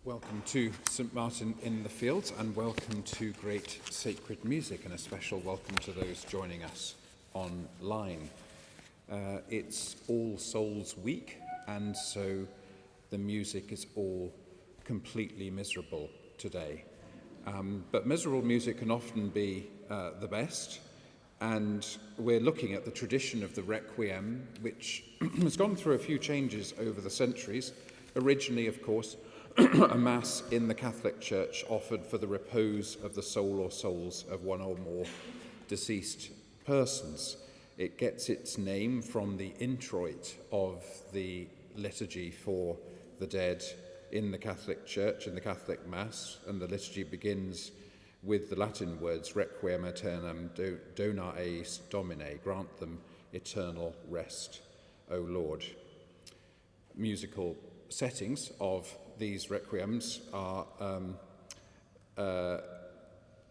Welcome to St Martin in the Fields, and welcome to Great Sacred Music, and a special welcome to those joining us online. It's All Souls Week, and so the music is all completely miserable today. But miserable music can often be the best, and we're looking at the tradition of the Requiem, which has gone through a few changes over the centuries. Originally, of course, a Mass in the Catholic Church offered for the repose of the soul or souls of one or more deceased persons. It gets its name from the introit of the liturgy for the dead in the Catholic Church, in the Catholic Mass, and the liturgy begins with the Latin words Requiem aeternam dona eis Domine, grant them eternal rest, O Lord. Musical settings of these requiems are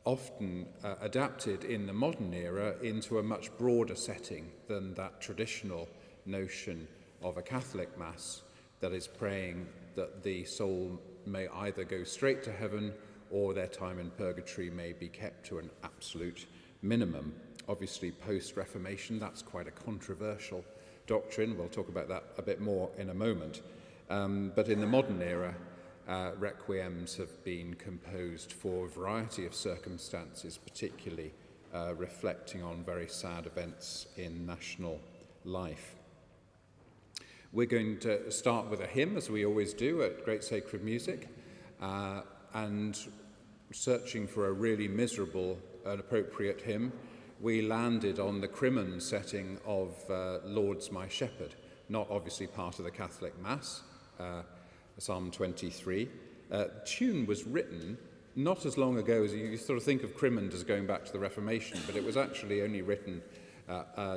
often adapted in the modern era into a much broader setting than that traditional notion of a Catholic Mass that is praying that the soul may either go straight to heaven or their time in purgatory may be kept to an absolute minimum. Obviously, post-Reformation, that's quite a controversial doctrine. We'll talk about that a bit more in a moment. But in the modern era, requiems have been composed for a variety of circumstances, particularly reflecting on very sad events in national life. We're going to start with a hymn, as we always do at Great Sacred Music, and searching for a really miserable and appropriate hymn, we landed on the Crimmon setting of Lord's My Shepherd, not obviously part of the Catholic Mass, Psalm 23. Tune was written not as long ago as you sort of think of Crimmon as going back to the Reformation, but it was actually only written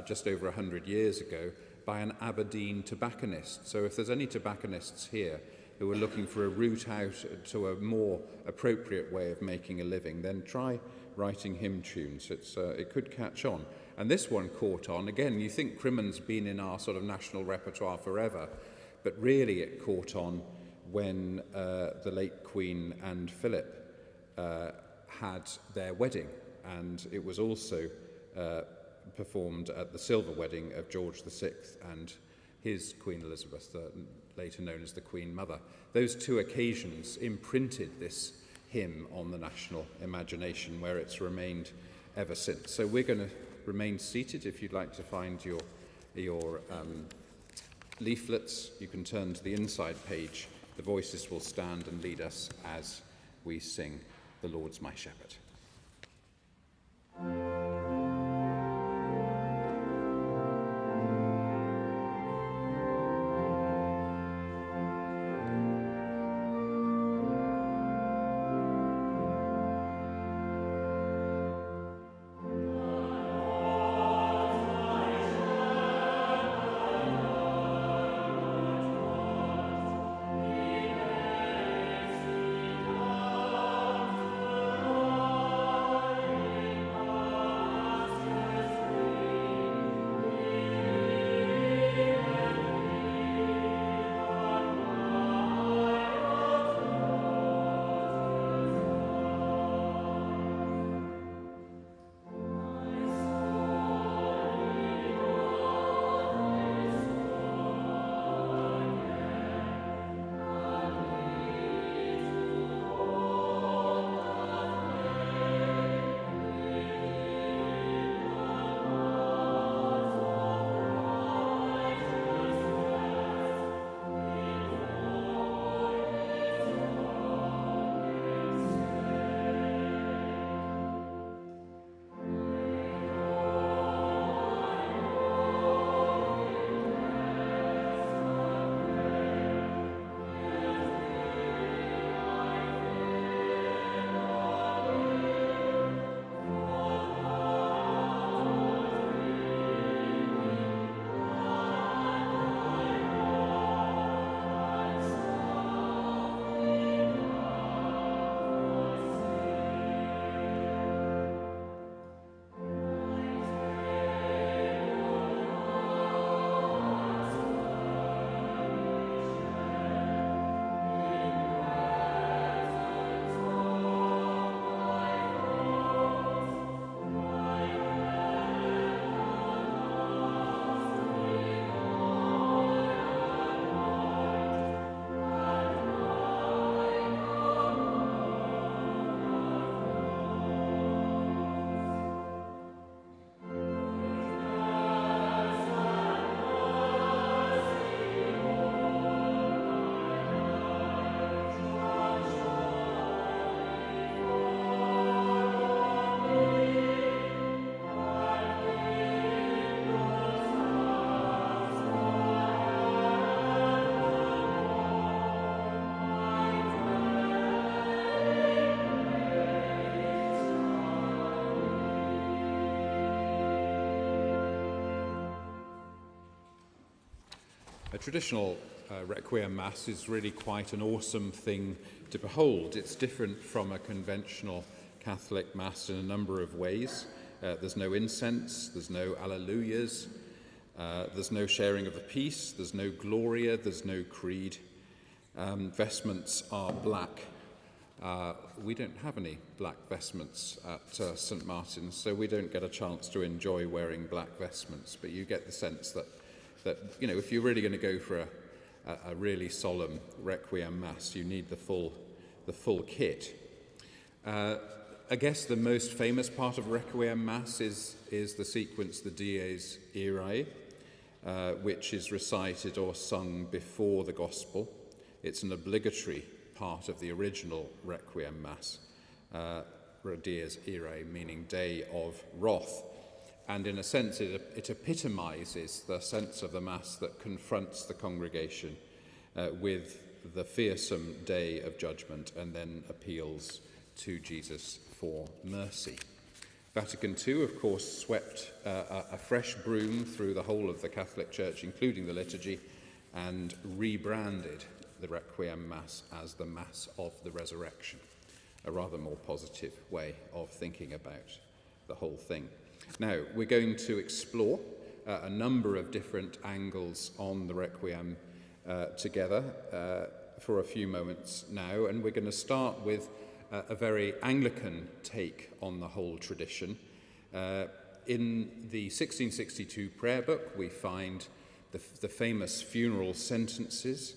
just over 100 years ago by an Aberdeen tobacconist. So if there's any tobacconists here who are looking for a route out to a more appropriate way of making a living, then try writing hymn tunes. It could catch on. And this one caught on. Again, you think Crimmon's been in our sort of national repertoire forever, but really it caught on when the late Queen and Philip had their wedding, and it was also performed at the silver wedding of George VI and his Queen Elizabeth, later known as the Queen Mother. Those two occasions imprinted this hymn on the national imagination, where it's remained ever since. So we're going to remain seated. If you'd like to find your leaflets, you can turn to the inside page. The voices will stand and lead us as we sing The Lord's My Shepherd. Amen. A traditional Requiem Mass is really quite an awesome thing to behold. It's different from a conventional Catholic Mass in a number of ways. There's no incense, there's no alleluias, there's no sharing of the peace, there's no Gloria, there's no creed. Vestments are black. We don't have any black vestments at St. Martin's, so we don't get a chance to enjoy wearing black vestments, but you get the sense that if you're really going to go for a really solemn Requiem Mass, you need the full kit. I guess the most famous part of Requiem Mass is the sequence, the Dies Irae, which is recited or sung before the Gospel. It's an obligatory part of the original Requiem Mass, Dies Irae, meaning Day of Wrath. And in a sense, it epitomizes the sense of the Mass that confronts the congregation with the fearsome day of judgment and then appeals to Jesus for mercy. Vatican II, of course, swept a fresh broom through the whole of the Catholic Church, including the liturgy, and rebranded the Requiem Mass as the Mass of the Resurrection, a rather more positive way of thinking about the whole thing. Now, we're going to explore a number of different angles on the Requiem together for a few moments now, and we're going to start with a very Anglican take on the whole tradition. In the 1662 prayer book, we find the famous funeral sentences,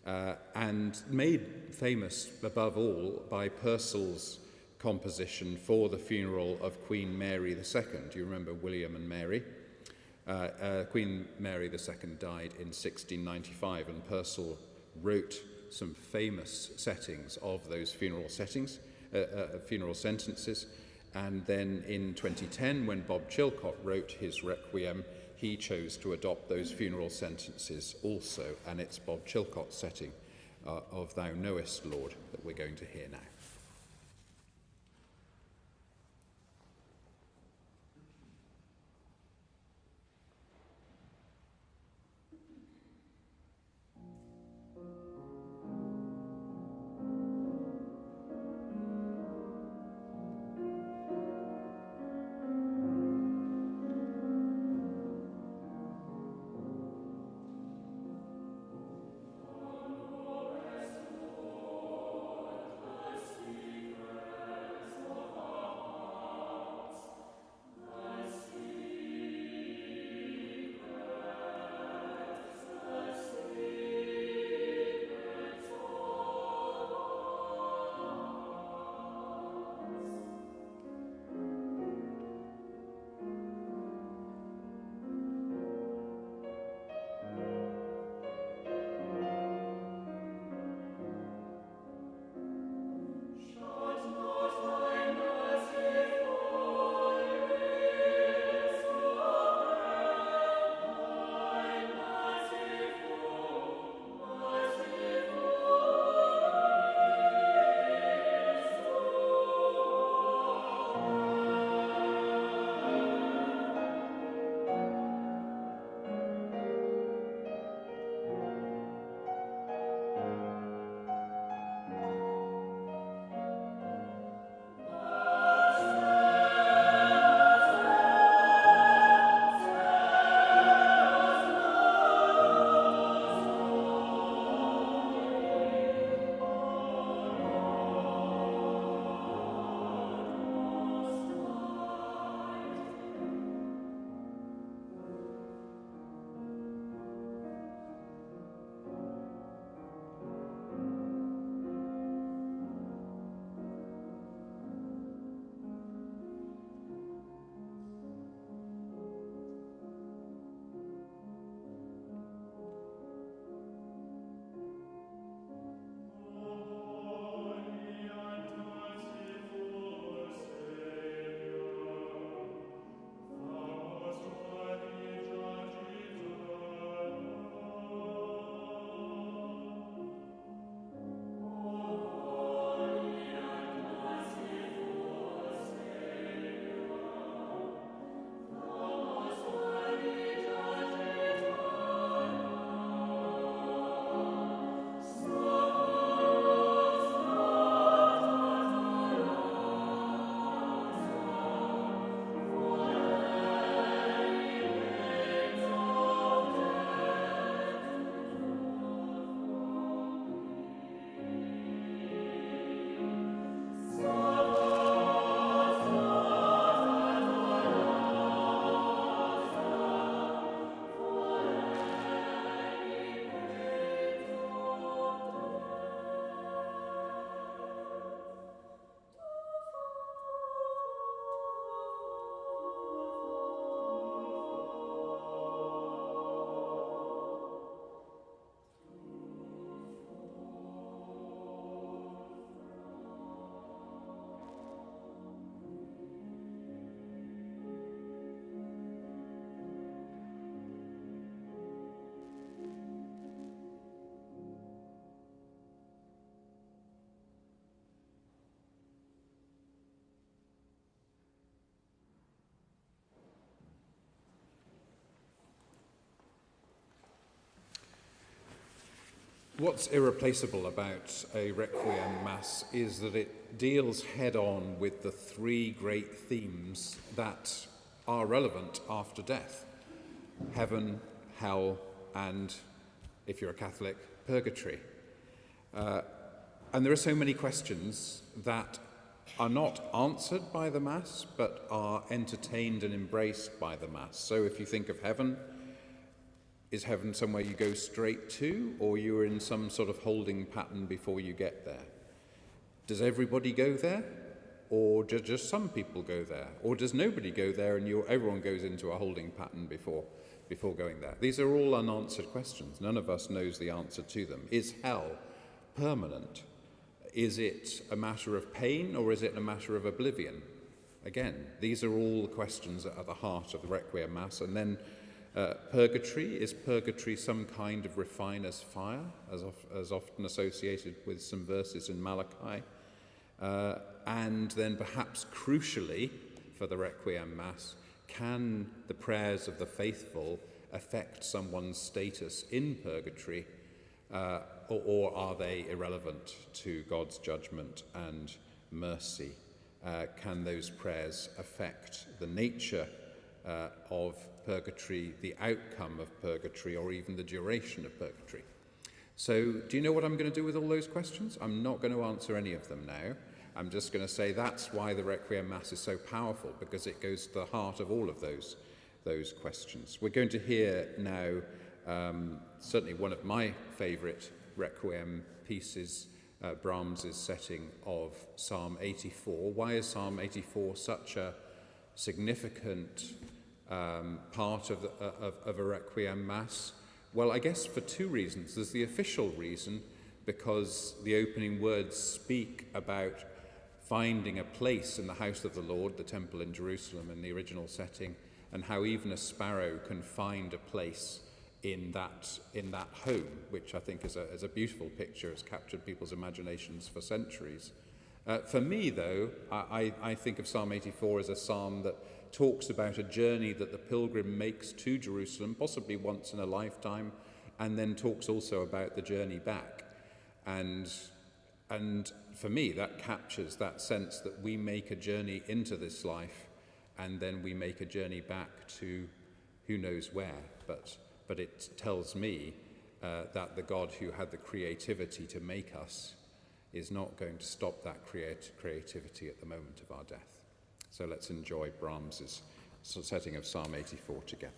and made famous above all by Purcell's composition for the funeral of Queen Mary II. Do you remember William and Mary? Queen Mary II died in 1695, and Purcell wrote some famous settings of those funeral sentences. And then in 2010, when Bob Chilcott wrote his Requiem, he chose to adopt those funeral sentences also, and it's Bob Chilcott's setting of Thou Knowest, Lord, that we're going to hear now. What's irreplaceable about a Requiem Mass is that it deals head-on with the three great themes that are relevant after death: heaven, hell, and, if you're a Catholic, purgatory. And there are so many questions that are not answered by the Mass, but are entertained and embraced by the Mass. So if you think of heaven, is heaven somewhere you go straight to, or you're in some sort of holding pattern before you get there? Does everybody go there, or just some people go there? Or does nobody go there and everyone goes into a holding pattern before going there? These are all unanswered questions. None of us knows the answer to them. Is hell permanent? Is it a matter of pain, or is it a matter of oblivion? Again, these are all the questions that are at the heart of the Requiem Mass. And then purgatory. Is purgatory some kind of refiner's fire, as often associated with some verses in Malachi? And then perhaps crucially for the Requiem Mass, can the prayers of the faithful affect someone's status in purgatory, or are they irrelevant to God's judgment and mercy? Can those prayers affect the nature of purgatory, the outcome of purgatory, or even the duration of purgatory? So do you know what I'm going to do with all those questions? I'm not going to answer any of them now. I'm just going to say that's why the Requiem Mass is so powerful, because it goes to the heart of all of those questions. We're going to hear now certainly one of my favourite Requiem pieces, Brahms's setting of Psalm 84. Why is Psalm 84 such a significant part of a Requiem Mass? Well, I guess for two reasons. There's the official reason, because the opening words speak about finding a place in the house of the Lord, the temple in Jerusalem in the original setting, and how even a sparrow can find a place in that home, which I think is a beautiful picture, has captured people's imaginations for centuries. For me, though, I think of Psalm 84 as a psalm that talks about a journey that the pilgrim makes to Jerusalem, possibly once in a lifetime, and then talks also about the journey back. And for me, that captures that sense that we make a journey into this life, and then we make a journey back to who knows where. But it tells me that the God who had the creativity to make us is not going to stop that creativity at the moment of our death. So let's enjoy Brahms's setting of Psalm 84 together.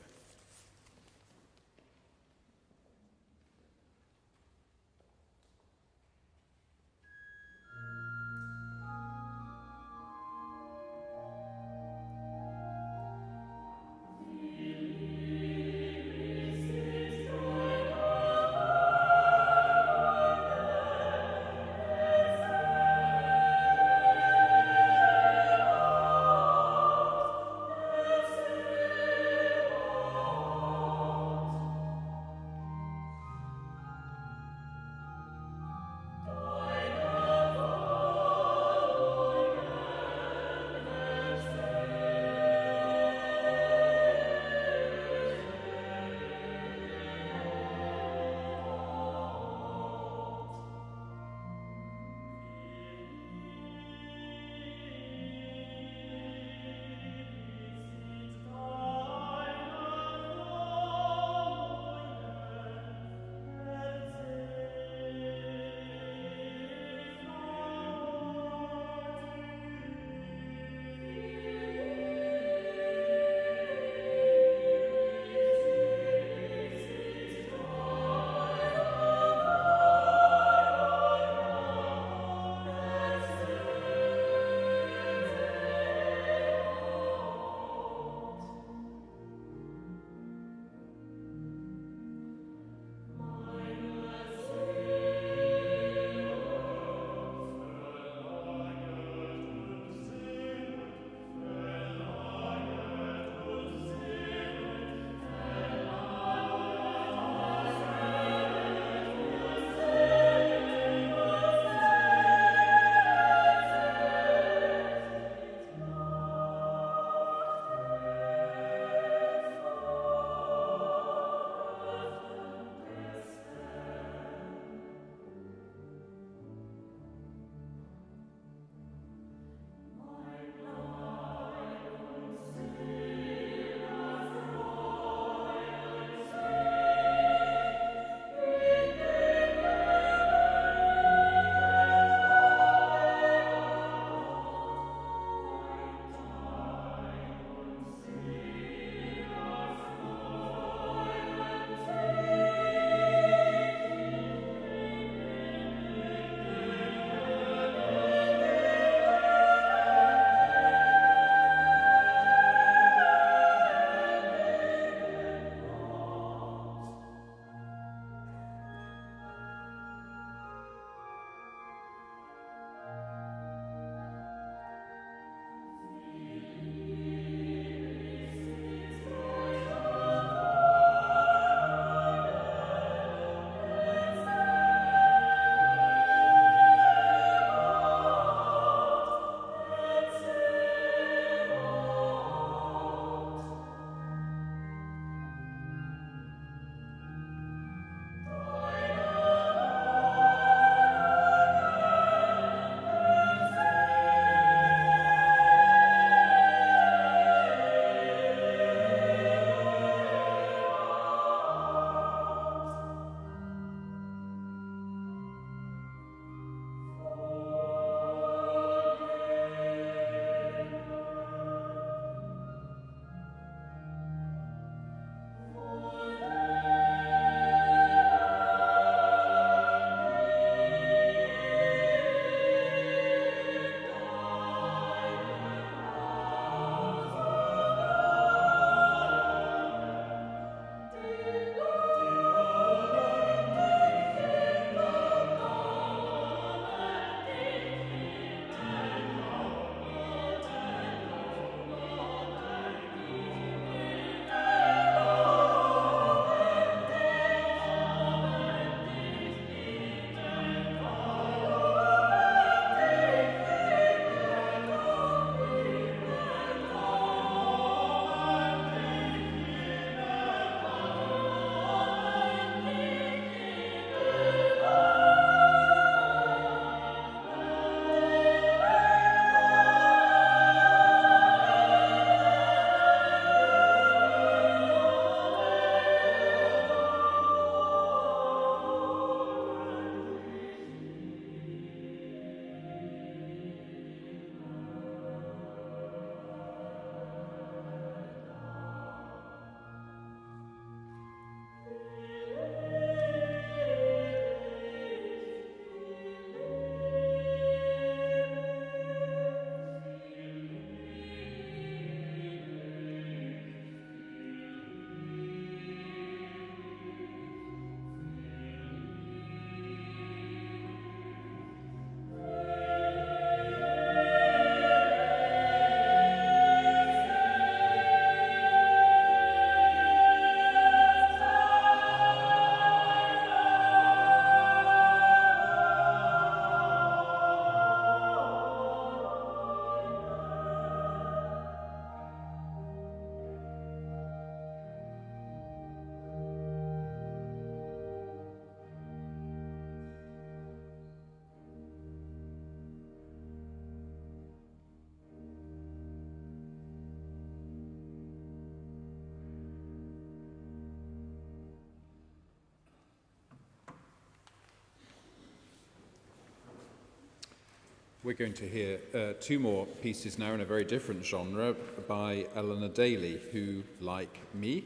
We're going to hear two more pieces now in a very different genre by Eleanor Daley, who, like me,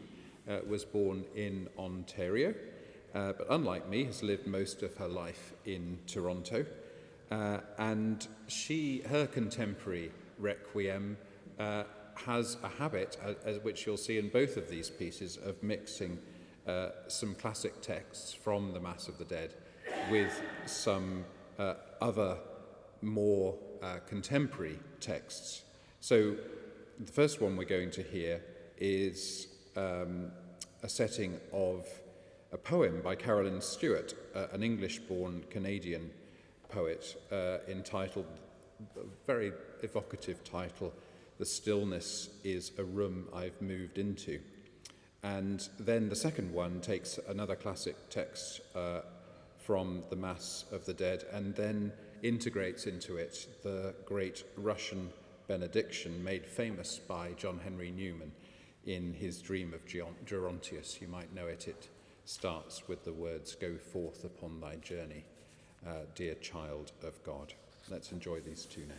was born in Ontario, but unlike me, has lived most of her life in Toronto. And her contemporary Requiem has a habit, as which you'll see in both of these pieces, of mixing some classic texts from the Mass of the Dead with some other more contemporary texts. So the first one we're going to hear is a setting of a poem by Carolyn Stewart, an English-born Canadian poet, entitled, a very evocative title, "The Stillness is a Room I've Moved Into." And then the second one takes another classic text from the Mass of the Dead and then integrates into it the great Russian benediction made famous by John Henry Newman in his Dream of Gerontius. You might know it. It starts with the words, "Go forth upon thy journey, dear child of God." Let's enjoy these two now.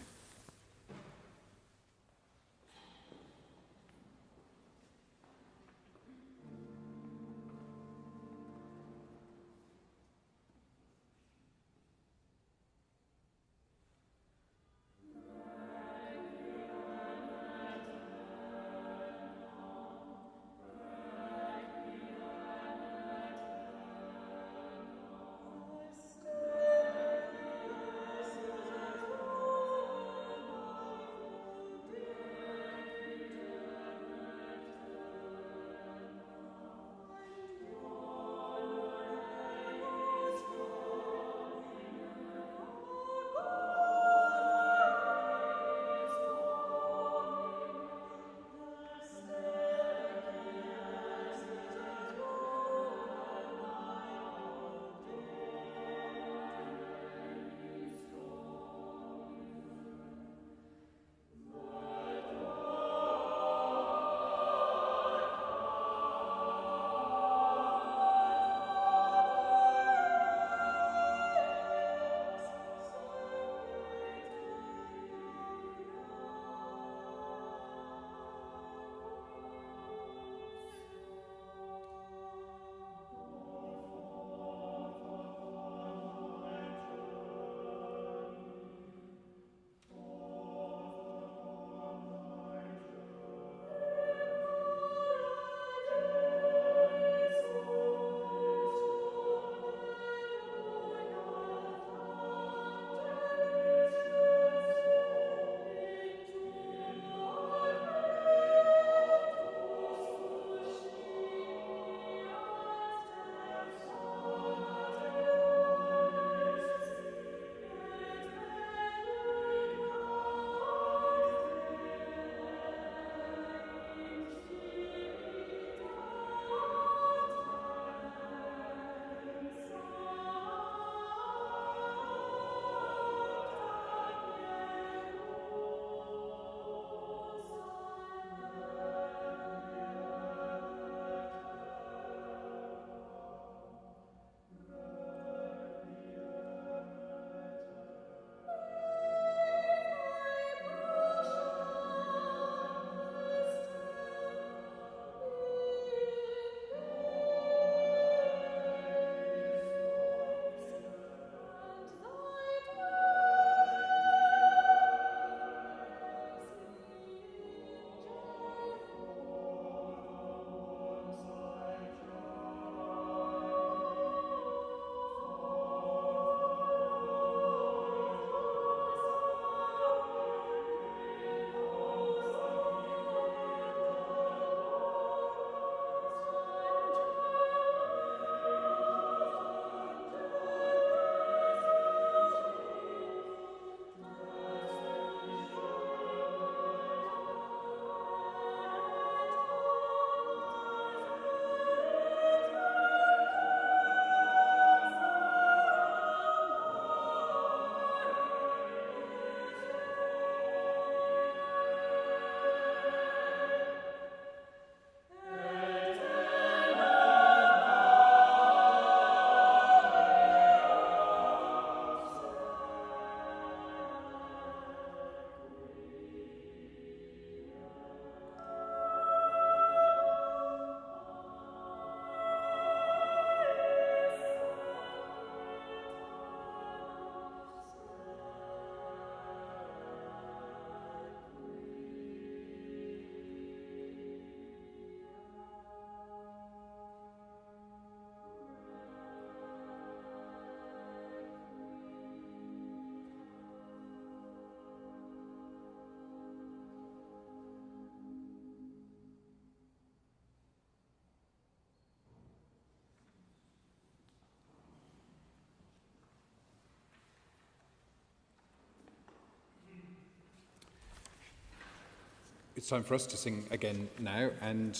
It's time for us to sing again now, and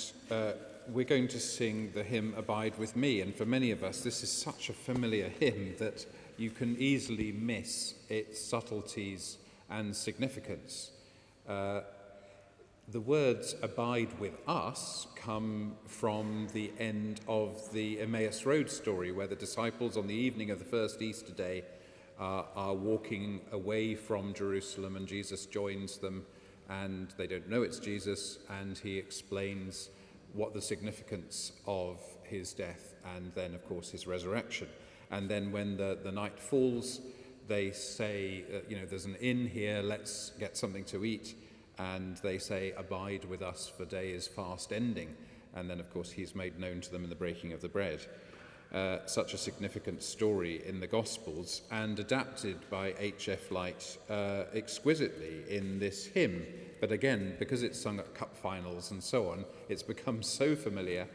we're going to sing the hymn Abide With Me. And for many of us, this is such a familiar hymn that you can easily miss its subtleties and significance. The words abide with us come from the end of the Emmaus Road story, where the disciples on the evening of the first Easter day are walking away from Jerusalem, and Jesus joins them, and they don't know it's Jesus, and he explains what the significance of his death and then, of course, his resurrection. And then when the night falls, they say, there's an inn here, let's get something to eat. And they say, abide with us, for day is fast ending. And then, of course, he's made known to them in the breaking of the bread. Such a significant story in the Gospels, and adapted by H.F. Light exquisitely in this hymn. But again, because it's sung at cup finals and so on, it's become so familiar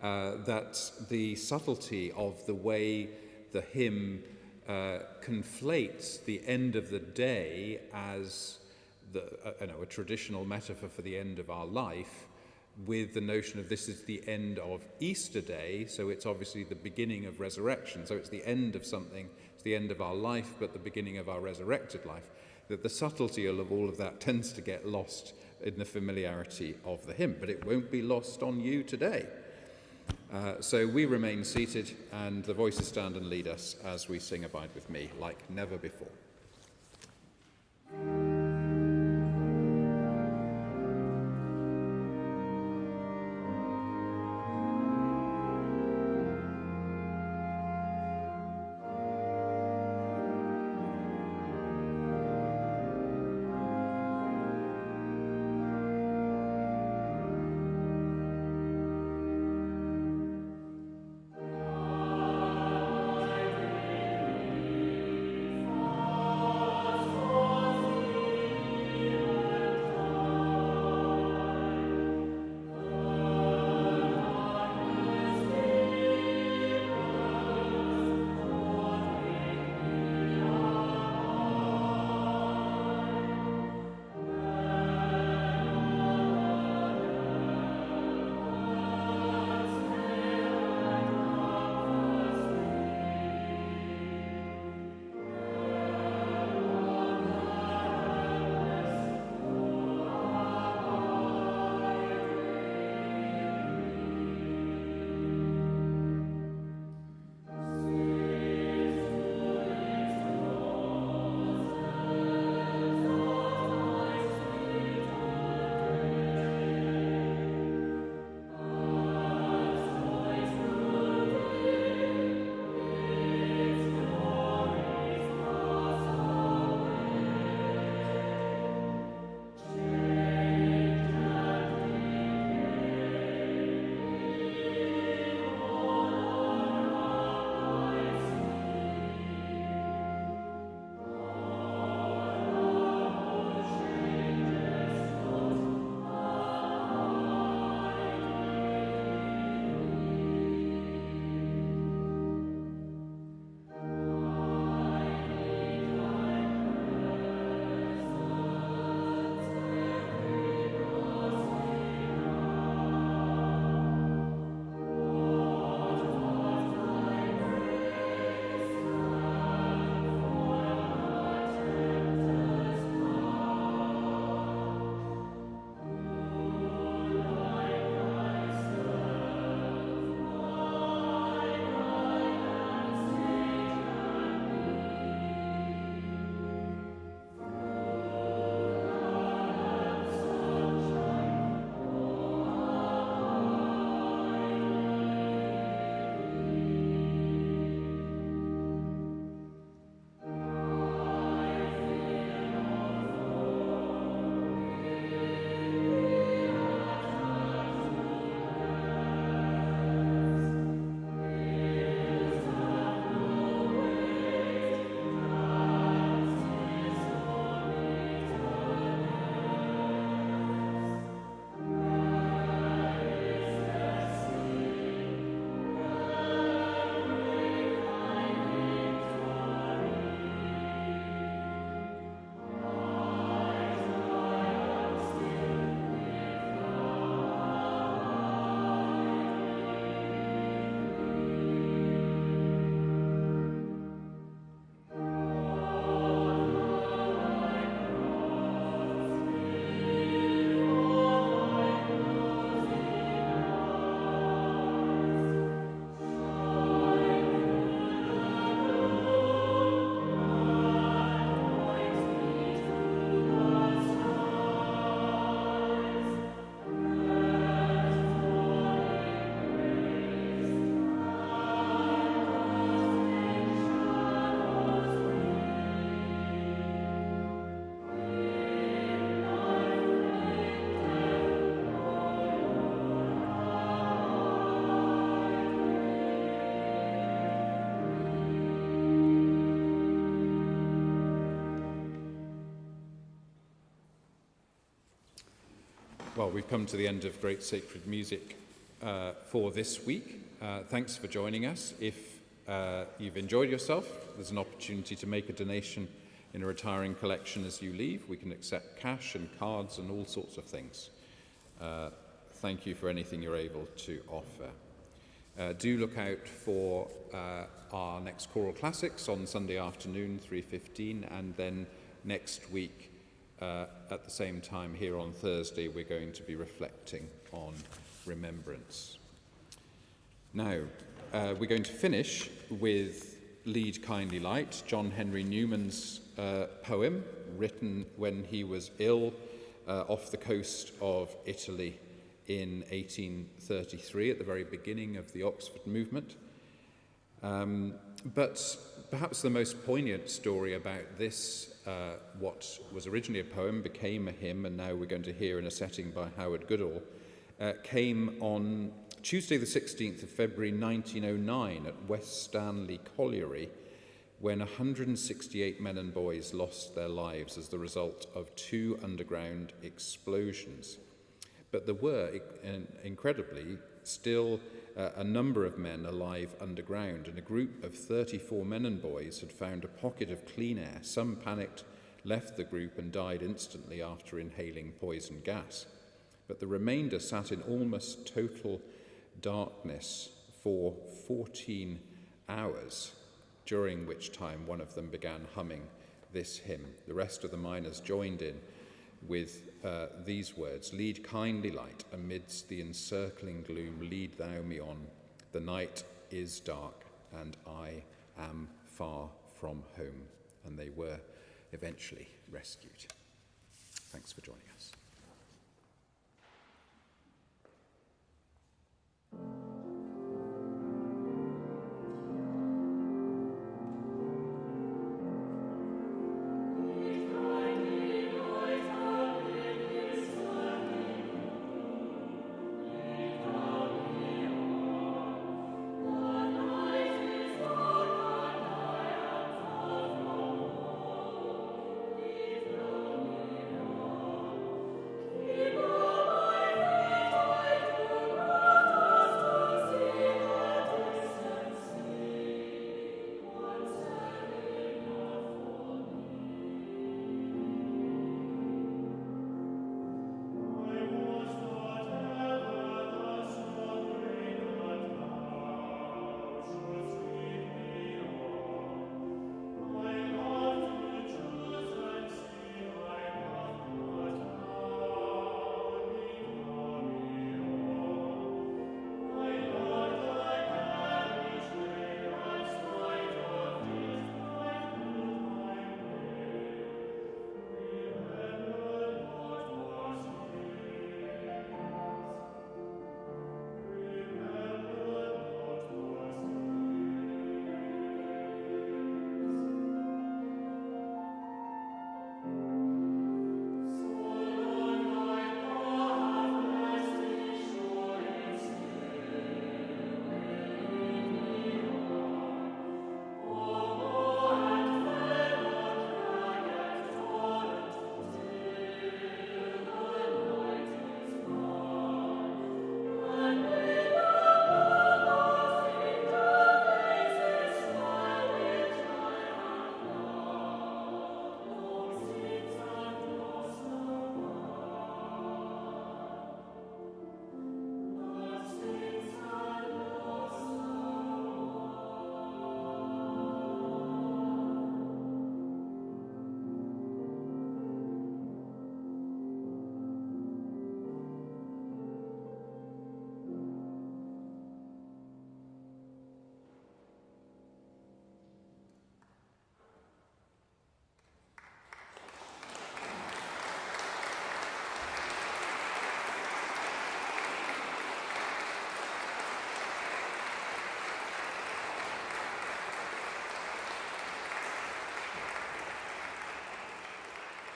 that the subtlety of the way the hymn conflates the end of the day as a traditional metaphor for the end of our life, with the notion of this is the end of Easter Day, so it's obviously the beginning of resurrection. So it's the end of something, it's the end of our life, but the beginning of our resurrected life. That the subtlety of all of that tends to get lost in the familiarity of the hymn, but it won't be lost on you today. So we remain seated, and the voices stand and lead us as we sing Abide With Me like never before. Well, we've come to the end of Great Sacred Music for this week. Thanks for joining us. If you've enjoyed yourself, there's an opportunity to make a donation in a retiring collection as you leave. We can accept cash and cards and all sorts of things. Thank you for anything you're able to offer. Do look out for our next choral classics on Sunday afternoon, 3:15, and then next week at the same time here on Thursday, we're going to be reflecting on remembrance. Now, we're going to finish with Lead Kindly Light, John Henry Newman's poem, written when he was ill off the coast of Italy in 1833, at the very beginning of the Oxford movement. But perhaps the most poignant story about this, what was originally a poem, became a hymn, and now we're going to hear in a setting by Howard Goodall, came on Tuesday the 16th of February 1909 at West Stanley Colliery, when 168 men and boys lost their lives as the result of 2 underground explosions. But there were, incredibly, still a number of men alive underground, and a group of 34 men and boys had found a pocket of clean air. Some panicked, left the group and died instantly after inhaling poison gas. But the remainder sat in almost total darkness for 14 hours, during which time one of them began humming this hymn. The rest of the miners joined in with these words: "Lead kindly light amidst the encircling gloom, lead thou me on. The night is dark and I am far from home." And they were eventually rescued. Thanks for joining us.